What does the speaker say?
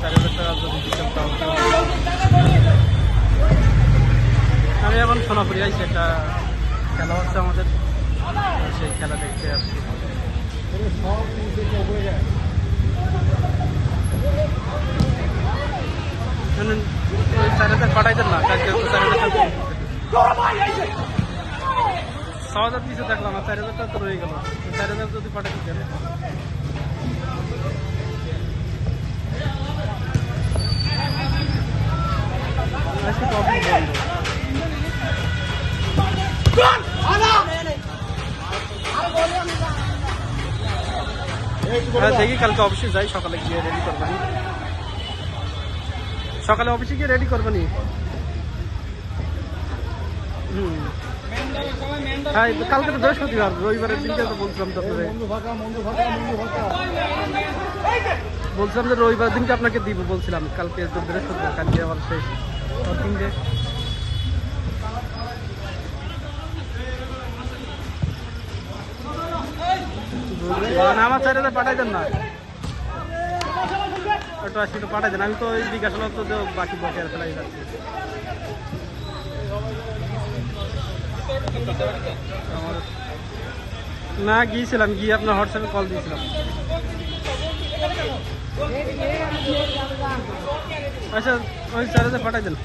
4000 টাকা যদি দিতাম তাও। আমি এখন সোনাপুরি আইছি, একটা খেলা হচ্ছে আমাদের, সেই খেলা দেখতে আসছি। ওই 4000 পাঠাইতেন না, কালকে 6000 পিছু দেখলাম, আর 4000 টাকা তো রয়ে গেল। 4000 যদি পাঠাই দিতেন। আজকে তো অফিস বন্ধ। দেখি কালকে অফিসে যাই, সকালে গিয়ে রেডি করবানি। সকালে অফিসে গিয়ে রেডি করবানি। হ্যাঁ, কালকে তো বৃহস্পতিবার, রবিবারের দিনকে তো বলছিলাম তো আপনাদের, বলছিলাম যে রবিবার দিনকে আপনাকে দিব বলছিলাম। কালকে তো বৃহস্পতিবার, কালকে আবার শেষ ওয়ার্কিং ডে। আমার 4000 পাঠাই দেন না, একটু 80 পাঠাই দেন। আমি তো ওই বিকাশ তো বাকি বকেয়ার ফেলাই যাচ্ছি। না গিয়েছিলাম, গিয়ে আপনার হোয়াটসঅ্যাপে কল দিয়েছিলাম। আচ্ছা, ওই 4000 পাঠাই দেন।